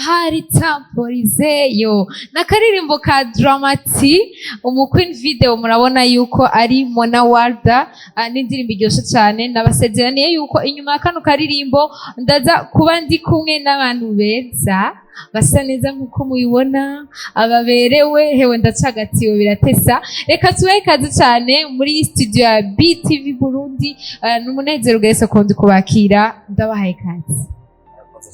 hari tamporizeyo n'akaririmbo ka Dramati umuqueen video murabona yuko ari Mona Warda n'indirimbo iryoshe cyane nabasezeraniye yuko inyuma ya kano karirimbo ndaza kuba ndi kumwe n'abantu beza basa neza nkuko mubibona ababerewe hewe ndacagatiwe biratesa reka tubahe ikaze cyane muri studio ya BTV Burundi n'umunezero ugese kundi kubakira ndabahaye ikaze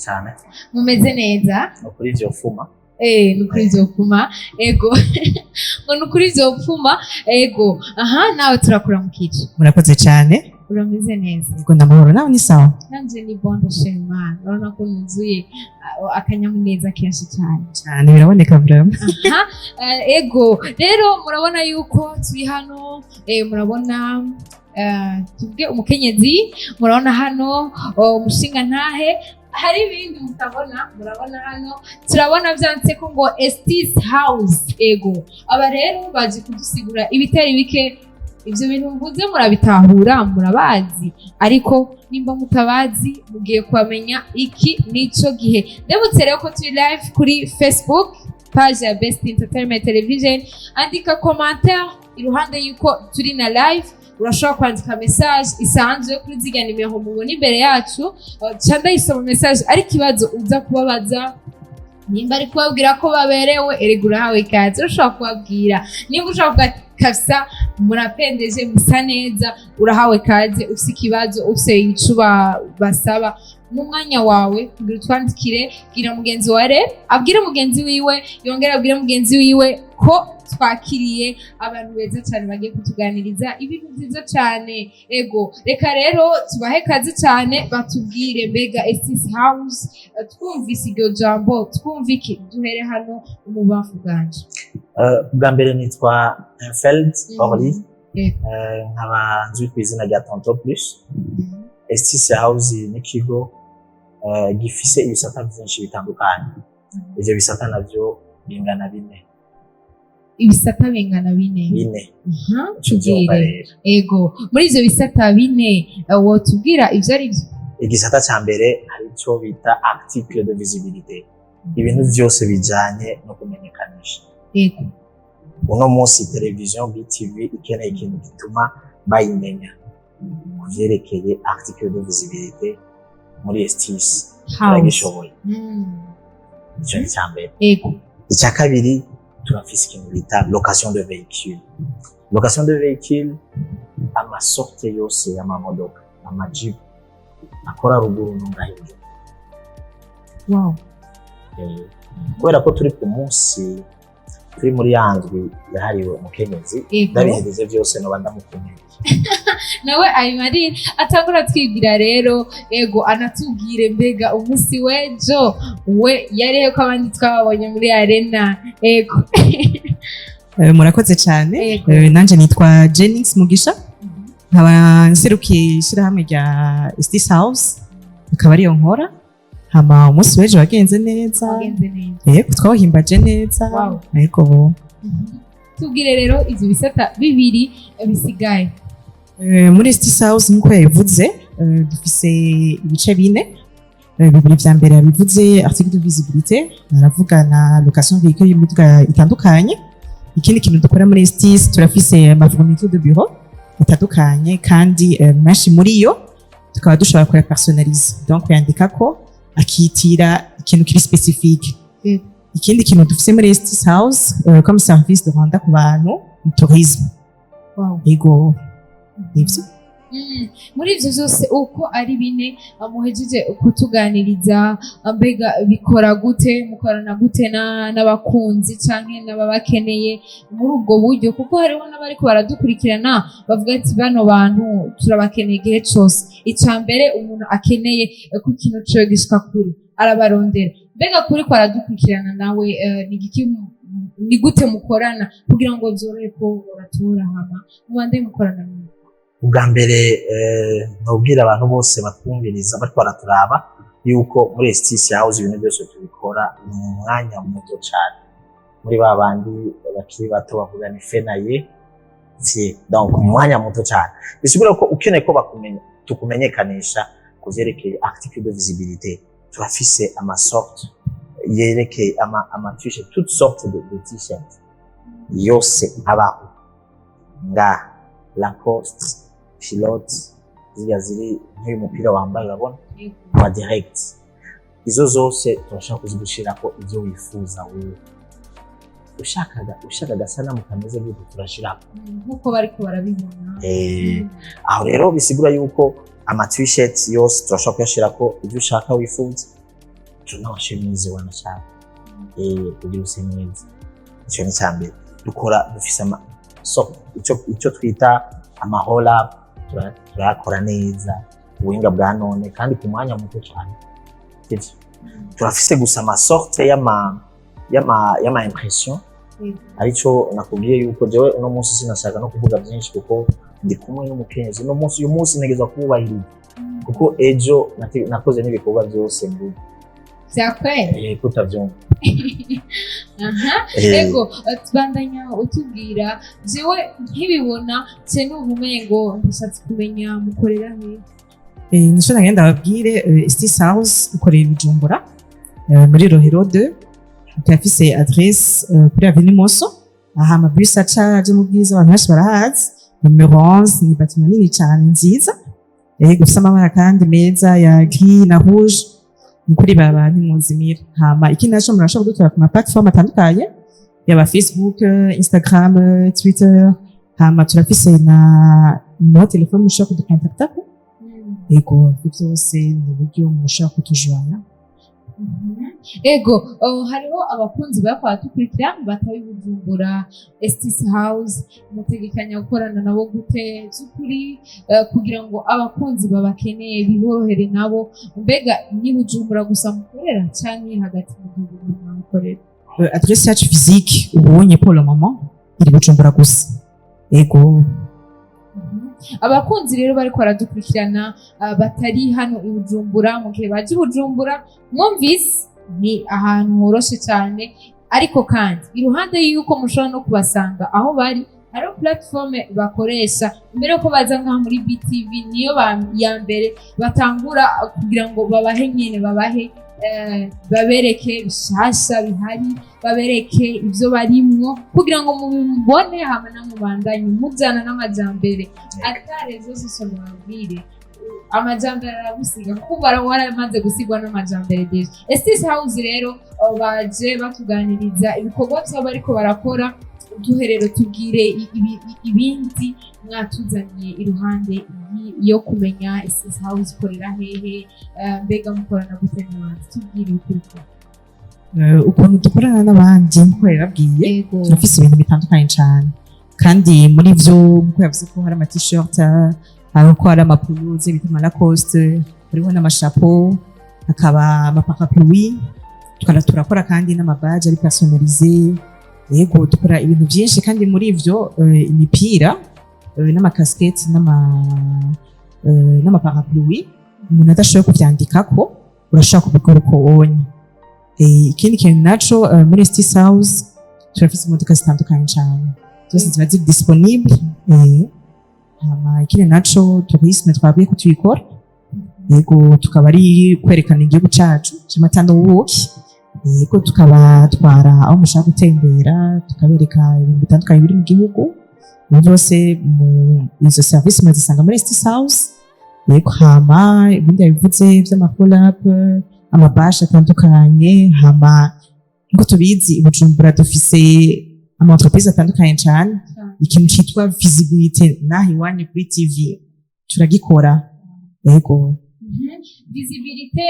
cyane mumeze neza nukuri vyofuma nukuri vyofuma ego ngo nukuri vyofuma ego aha nawe turakura mu kici murakoze cyane urameze neza ego ndamahoro nawe ni sawa nanje ni bonda shema urabona ko nuzuye akanyamuneza kenshi cyane biraboneka vraiment ego rero murabona yuko turi hano murabona tubwe umukenyezi murabona hano umushinga ntahe hari ibindi mutabona murabona hano turabona vyanditse ko ngo ESTIS HOUSE ego aba rero baje kudusigura ibitari bike ivyo bintu mvuze murabitahura murabazi ariko nimba mutabazi mugiye kwamenya iki nico gihe ndebutse rero ko turi live kuri Facebook page ya Best Entertainment Television andika commentaire iruhande yuko turi na live urashobora kwandika message isanzwe kuri ziga nimero mubona imbere yacu cyanda isoma message ari kibazo uza kubabaza nimba ari kubabwira ko baberewe eregura hawe ikaze urashobora kubabwira nimba ushaka kafisa murapendeje musa neza urahawe kaze ufise ikibazo ufise icuba basaba n'umwanya wawe kugira twandikire gira mugenzi ware abwire mugenzi wiwe yongera abwire mugenzi wiwe ko twakiriye abantu beza cyane bagiye kutuganiriza ibintu byiza cyane ego reka rero tubahe kazi cyane batubwire mbega ESTIS HOUSE twumvise iryo jambo twumvike duhere hano umubafu bwanje bwa mbere nitwa Enfeld Orly nkaba nzwi ku izina rya Tonto Plus ESTIS HOUSE ni ikigo gifise ibisata byinshi bitandukanye ivyo bisata navyo bingana bine ibisata bingana bine tugire ego muri ivyo bisata bine wotubwira ivyo ari byo igisata ca mbere hari ico bita article de visibilité ibintu vyose bijanye no kumenyekanisha ego uno munsi televiziyo BTV ikeneye ikintu gituma bayimenya kuvyerekeye article de visibilité muri ESTIS turagishoboye ico ni ca mbere ego icya kabiri turafise ikintu bita location de véhicule location de véhicule amasorte yose y'amamodoka amajeep akora ruguru n'ungahije wow kubera ko turi ku munsi turi muri yandwi yahariwe umukenyezi ndabiheze vyose no bandamukeneye nawe ayimari atangura twigira rero ego anatubwire mbega umunsi wejo we yarihe ko abandi twababonye muri arena ego murakoze cyane nanje nitwa Jennings Mugisha nkaba nserukiye ishyirahamwe rya ESTIS HOUSE akaba ariyo nkora hama umunsi wejo wagenze neza yego twawuhimbaje neza ariko tubwire rero ivyo bisata bibiri bisigaye muri ESTIS HOUSE nkuko yabivuze dufise ibice bine bibiri vya mbere yabivuze article de visibilité aravuga na location véhicule y'imiduga itandukanye ikindi kintu dukora muri ESTIS turafise amafourniture de bureau atandukanye kandi menshi muri yo tukaba dushobora kora personnalize donc yandika ko akitira ikintu kiri specifique ikindi kintu dufise muri ESTIS HOUSE comme service de rwanda ku bantu mu tourisme ego nivyo muri ivyo vyose uko ari bine muhejeje kutuganiriza mbega bikora gute mukorana gute n'abakunzi canke n'ababakeneye muri ubwo buryo kuko hariho n'abariko baradukurikirana bavuga ati bano bantu turabakeneye igihe cose ica mbere umuntu akeneye ko ikintu ciwe gishika kuri arabarondera mbega kuri ko aradukurikirana nawe ni gute mukorana kugira ngo vyorohe ko baratura hama mubande mukorana ubwa mbere nobwira abantu bose batwumviriza bariko baraturaba yuko muri ESTIS HOUSE ibintu byose tubikora mu mwanya muto cyane muri babandi bakiri bato bavuga ni fenaye donc mu mwanya muto cyane bisigura ko ukeneye ko bakumenya tukumenyekanisha kuvyerekeye article de visibilité turafise amasorte yerekeye ama t-shirt toutes sortes de t-shirts yose abaho nga Lacoste Chilote ziri nk'uyu mupira wambaye urabona wa direct izo zose turashaka kuzigushirako ivyo wifuza wewe ushaka agasanamu kameze gute turashirako nkuko bariko barabibona aho rero bisigura yuko ama t-shirts yose turashaka kuyashirako ivyo ushaka wifuza tunawashimize wanashaka kugira use neza ico ni cyambere dufise ico twita ama roll up turakora neza ubuhinga bwa none kandi ku mwanya muto cyane turafise gusa ama sorte y'ama impression arico nakubwiye yuko jewe uno munsi sinashaka no kuvuga byinshi kuko ndi kumwe n'umukenyezi uyu munsi negeza kubahiriza kuko ejo nakoze n'ibikorwa byose mbu Zakwe kutavyumva ego tubandanya utubwira jewe nkibibona se n'ubumengo ndashatse kumenya mukorera he nico nagenda babwire ESTIS HOUSE ikorera i Bujumbura muri Rohero 2 turafise adresse kuri Avenue Moso aha amabus aca aje mu bwiza abantu benshi barahazi numero 11 ni bâtiment nini cyane nziza gufise amabara kandi meza ya gris na rouge kuri baba ntimuzimira hama ikindi naco murashobora kudutora ku ma platform atandukanye yaba Facebook, Instagram, Twitter hama turafise na telefone mushobora kudukontaktako ego byose ni uburyo mushobora kutujwana ego hariho abakunzi bakwa tukurikira bataye Bujumbura ESTIS HOUSE mutegekanya gukorana nabo gute zukuri kugira ngo abakunzi babakeneye biborohere nabo mbega ni Bujumbura gusa mukorera cyane hagati mu gihugu mukorera adresse yacu physique ubonye pour le moment iri Bujumbura gusa ego abakunzi rero bariko baradukurikirana batari hano i Bujumbura mu gihe baje Bujumbura mwumvise ni ahantu horoshe cyane ariko kandi iruhande y'uko mushobora no kubasanga aho bari hariho platform bakoresha mbere yuko baza nka muri BTV niyo ya mbere batangura kugira ngo babahe nyene babereke bishasha bihari babereke ivyo barimwo kugira ngo mubibone hama namubandanye mujana n'amajambere atare zose somabwire amajambere aragusiga kuko waramaze gusigwa n'amajambere deje ESTIS HOUSE rero baje batuganiriza ibikorwa byabo bariko barakora duherero tubwire ibindi mwatuzaniye iruhande yo kumenya ESTIS HOUSE ikorera hehe mbega mukorana gute n'abandi tubwire ukurikira ukuntu dukorana n'abandi nkuko yababwiye turafise ibintu bitandukanye cyane kandi muri vyo nkuko yavuze ko hari ama t-shirt ko hari amapuluze bita ama Lacoste hariho n'amashapo hakaba amaparapluie turakora kandi n'amabaje ari personnalisé yego dukora ibintu byinshi kandi muri ivyo imipira n'amakaskete n'amaparapluie umuntu adashoboye kuvyandikako urashaka kubikora uko wonye ikindi kintu naco muri ESTIS HOUSE turafise imodoka zitandukanye cyane zose ziba ziri disponible hama ikindi naco tourisme twabwiye ko tuyikora yego tukaba ari kwerekana igihugu cacu c'amata n'ubuki yego tukabatwara aho mushaka gutembera tukabereka ibintu bitandukanye biri mu gihugu byose izo service muzisanga muri ESTIS HOUSE yego hama ibindi yabivuze vy'ama-collab amabashi atandukanye hama ngo tubizi i Bujumbura dufise ama-entreprise atandukanye cyane ikintu cyitwa visibility naho iwanyu kuri TV turagikora yego visibility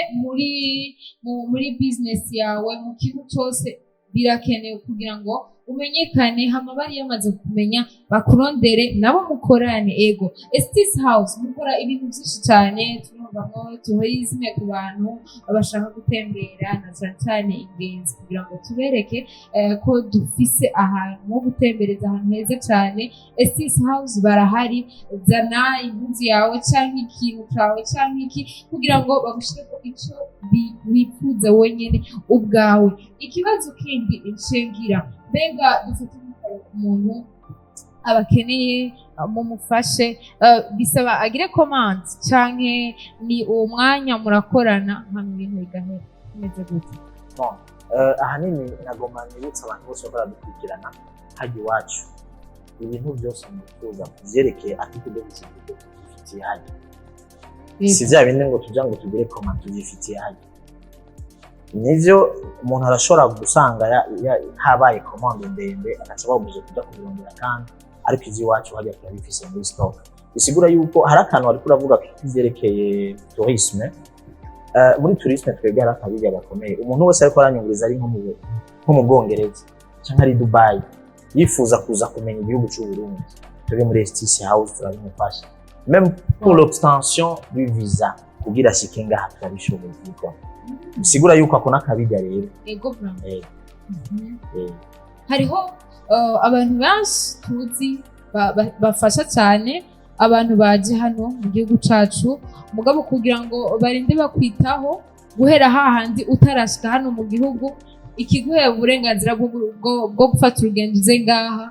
muri business yawe mu kigo cyose birakenewe kugira ngo umenyekane hama bari yamaze kumenya bakurondere nabo mukorane ego ESTIS HOUSE mukora ibintu byinshi cyane turumvamo tourisme ku bantu bashaka gutembera na cyane ingenzi kugira ngo tubereke ko dufise ahantu ho gutembereza ahantu heza cyane ESTIS HOUSE barahari zana impunzi yawe cyangwa ikintu cyawe cyangwa iki kugira ngo bagushire ko ico wifuza wenyene ubwawe ikibazo kindi inshengira mbega dufite umuntu abakeneye mumufashe bisaba agire command canke ni uwo mwanya murakorana hano ibintu bigahera kimeze gute ahanini nagomba nibutsa abantu bose baradukurikirana hajya iwacu ibintu byose mwifuza kuvyerekeye attitude visibilité tugifitiye hajya si vya bindi ngo tuja ngo tugire koma tugifitiye hajya nivyo umuntu arashobora gusanga habaye commande ndende agaca bamuje kuja kubirondera kandi ariko ivy'iwacu hajya turabifise muri stock bisigura yuko hari akantu bariko uravuga kivyerekeye tourisme muri tourisme twebwe hari akabirya gakomeye umuntu wese ariko aranyunguriza ari nko mu Bwongereza canke ari Dubai yifuza kuza kumenya igihugu cy'u Burundi turi muri ESTIS HOUSE turabimufasha même pour l'obtention du visa kugira shike ngaha turabishoboye kuko bisigura yuko akona kabirya rero ego bra hariho abantu benshi tuzi bafasha cyane abantu baje hano mu gihugu cacu mugabo kugira ngo barinde bakwitaho guhera hahandi utarashika hano mu gihugu ikiguhe uburenganzira bwo gufata urugendo uze ngaha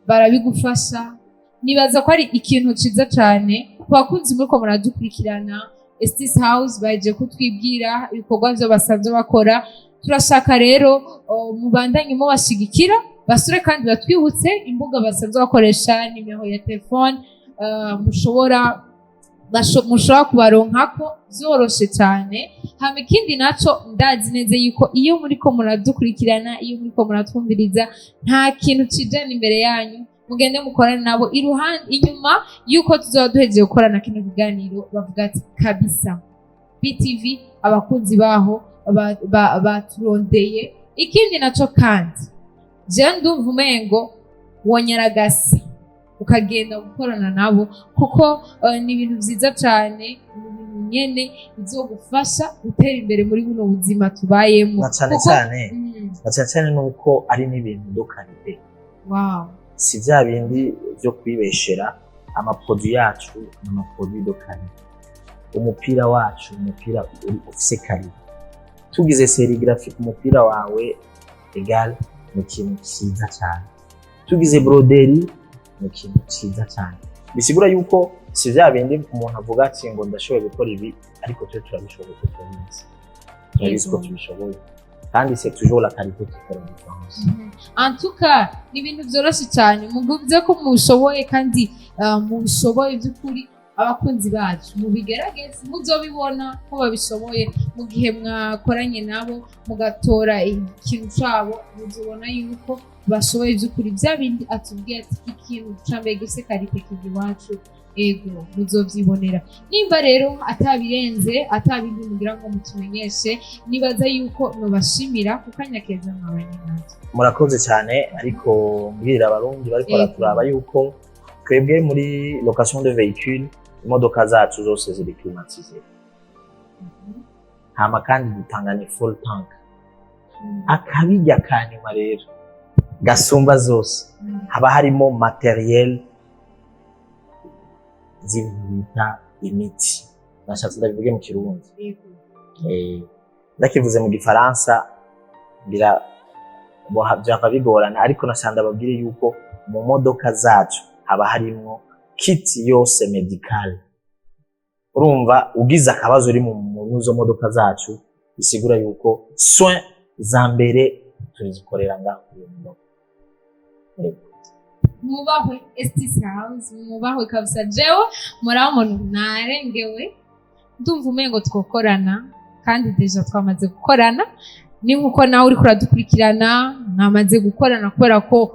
barabigufasha nibaza ko ari ikintu ciza cyane bakunzi muriko muradukurikirana ESTIS HOUSE baje kutwibwira ibikorwa byo basanzwe bakora turashaka rero mubandanye mu bashigikira basure kandi batwibutse imbuga basanzwe bakoresha nimero ya telefone mushobora kubaronkako byoroshe cyane hama ikindi naco ndazi neza yuko iyo muriko muradukurikirana iyo muriko muratwumviriza nta kintu kijana imbere yanyu mugende mukorane nabo iruhande inyuma yuko tuzoba duhejeje gukorana kino kiganiro bavuga ati kabisa BTV abakunzi baho baturondeye ikindi naco kandi je ndumva umengo wonyaragasi ukagenda gukorana nabo kuko ni ibintu vyiza cyane nyene bizogufasha gutera imbere muri buno buzima tubayemo na cyane nuko ari n'ibintu dokarite wow si vya bindi byo kwibeshera amaproduit yacu n'amaproduit dokarite umupira wacu umupira ufise kari tugize serigraphique umupira wawe egal ni ikintu cyiza cyane tugize broderie ni ikintu cyiza cyane bisigura yuko si vya bindi umuntu avuga ati ngo ndashoboye gukora ibi ariko twe turabishoboye turabizi ko tubishoboye kandi c'est toujours la qualité qui fait la différence en tout cas ni ibintu byoroshye cyane muguze ko mushoboye kandi mubishoboye by'ukuri abakunzi bacu mubigerageze muzobibona ko babishoboye mu gihe mwakoranye nabo mugatora ikintu cyabo muzobona yuko bashoboye by'ukuri bya bindi atubwiye ati ikintu cyambere gise karite kigi wacu ego muzovyibonera nimba rero atabirenze atabindi mugira ngo mutumenyeshe nibaza yuko nobashimira kukanya keza mwabanye natwe murakoze cyane ariko mbwira abarundi bariko baraturaba yuko twebwe muri location de véhicule imodoka zacu zose ziri climatize hama kandi dutangane full tank akabijya kanyuma rero gasumba zose haba harimo materiel zibita imiti nashatse ndabivuge mu kirundi ndakivuze mu gifaransa byava bigorana ariko nasanda babwire yuko mu modoka zacu haba harimo kit yose medical urumva ugize akabazo uri mu zo modoka zacu bisigura yuko soin za mbere tuzikorera ngaho mubahwe ESTIS HOUSE mubahwe kabisa jewe murabona narengewe ndumva umengo twokorana kandi deja twamaze gukorana ni nkuko nawe uri kuradukurikirana namaze gukorana kubera ko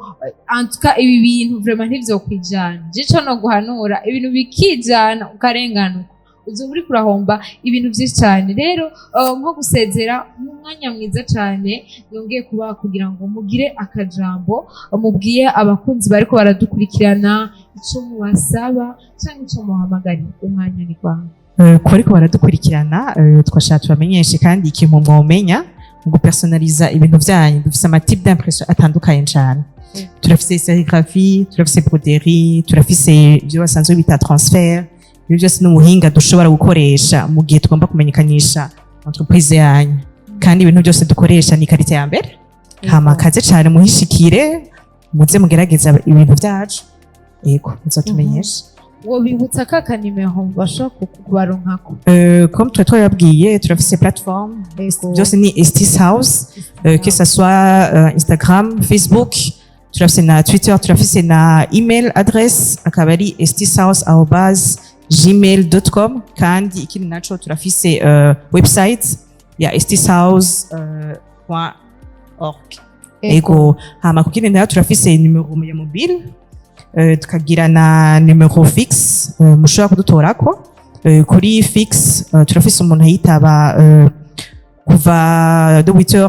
antuka ibi bintu vraiment ntivyo kwijana jico no guhanura ibintu bikijana ukarenganuka uzo uri kurahomba ibintu byinshi cyane rero nko gusezera mu mwanya mwiza cyane yongeye kuba kugira ngo mugire akajambo mubwiye abakunzi bariko baradukurikirana ico mubasaba cyangwa ico muhamagarira umwanya ni kwawe ko ariko baradukurikirana twashaka tubamenyeshe kandi ikintu mwomenya mu gupersonaliza ibintu byanyu dufise amatype d'impression atandukanye cyane turafise serigraphie turafise broderie turafise ibyo basanzwe bita transfert ibyo byose n'umuhinga dushobora gukoresha mu gihe tugomba kumenyekanisha entreprise yanyu kandi ibintu byose dukoresha ni karite ya mbere hama kaze cyane muhishikire muze mugerageza ibintu byacu yego muzatumenyesha wobibutsa kaka nimero bashobora kubaronkako. Comme toi yabwiye turafise plateforme byose ni ESTIS HOUSE, que ça soit Instagram, Facebook, turafise na Twitter, turafise na email adresse akaba ari estishouse@gmail.com, kandi ikindi naco turafise website ya estishouse.org. Ego hama kukindi nayo turafise numero ya mobile, tukagira na numero fixe mushobora kudutorako. Kuri fixe turafise umuntu ayitaba kuva de 8h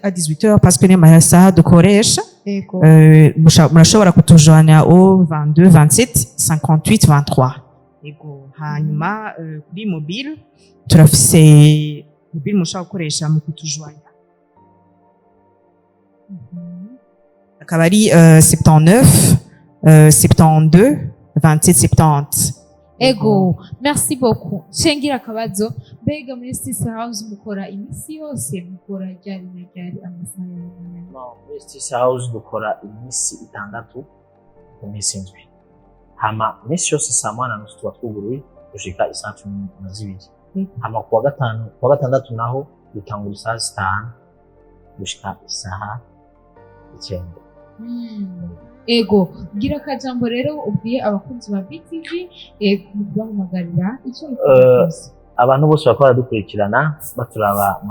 à 18h parce que ni amasaha dukoresha. Murashobora kutujoana au 22 27 58 23. Ego hanyuma kuri mobile turafise mobile mushobora gukoresha mu kutujoana akaba ari 79 72 27 70. Ego, merci beaucoup. Cengira akabazo, mbega muri ESTIS HOUSE mukora imisi yose, mukora ryari na ryari amasaha yawe? Muri ESTIS HOUSE dukora imisi 6 ku misi ndwi. Hama imisi yose saa 8:30 tuba twuguruye gushika isaa 12. Hama kuwa gatandatu naho dutangura isaa 5 gushika isaa 9. Ego, gira akajambo rero ubwiye abakunzi ba BTV mu kubahamagarira icyo abantu bose bakora dukurikirana baturaba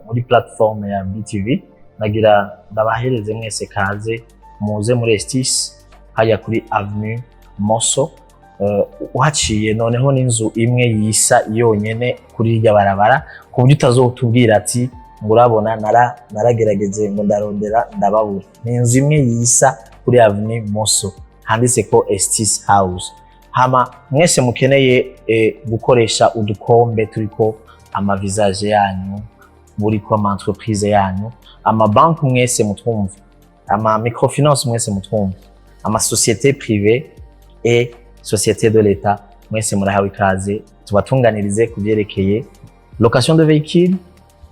muri platform ya BTV, nagira ndabahereze mwese kaze muze muri ESTIS hajya kuri avenue Moso, uhaciye noneho n'inzu imwe yisa yonyene kuri irya barabara, ku buryo utazotubwira ati ngurabona naragerageze ngo ndarondera ndababura. Ni inzu imwe yisa kuri avenue Moso handitse ko ESTIS HOUSE. Hama mwese mukeneye gukoresha udukombe turiko ama visage yanyu, buriko ama entreprise yanyu, ama banque mwese mutwumva, ama microfinance mwese mutwumva, ama société privée et société de l'État mwese murahawe ikaze tubatunganirize kuvyerekeye location de véhicules,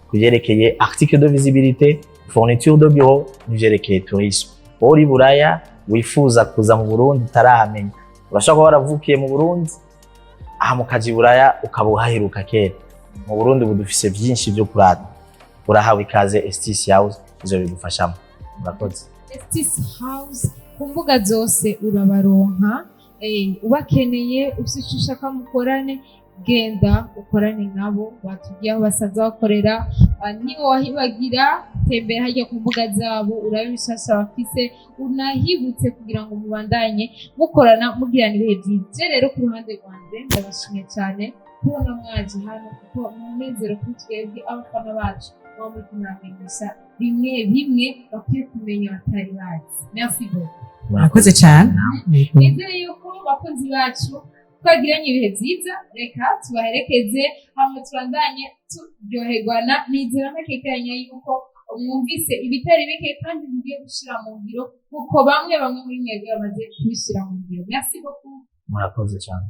kuvyerekeye article de visibilité, fourniture de bureau, kuvyerekeye tourisme. Uri Buraya wifuza kuza mu Burundi tarahamenya, urashaka ko waravukiye mu Burundi aha mukaji Buraya ukabuhaheruka kera. Mu Burundi budufise byinshi byo kurata, urahawe ikaze ESTIS HOUSE izo bigufashamo. Murakoze. ESTIS HOUSE ku mbuga zose urabaronka, ubakeneye ushaka mukorane genda ukorane nabo, batubwiye aho basanzwe bakorera. Niba wahibagira tembera hajya ku mbuga zabo urabe ibishasha bafise, unahibutse kugira ngo mubandanye mukorana mugirana ibihe byiza. Rero ku ruhande rwanjye ndabashimiye cyane kubona mwaje hano, kuko umunezero kuri twebwe abafana bacu baba muri kumuramenyesha bimwe bakwiye kumenya batari bazi. Merci beaucoup. Murakoze cyane. Nizere yuko bakunzi bacu twagiranye ibihe byiza, reka tubaherekeze hamwe tubandanye turyoherwana. Nizera ntakekeranya yuko mwumvise ibitari bike kandi mugiye gushira mu ngiro, kuko bamwe muri mwebwe bamaze kubishira mu ngiro. Merci beaucoup. Murakoze cyane.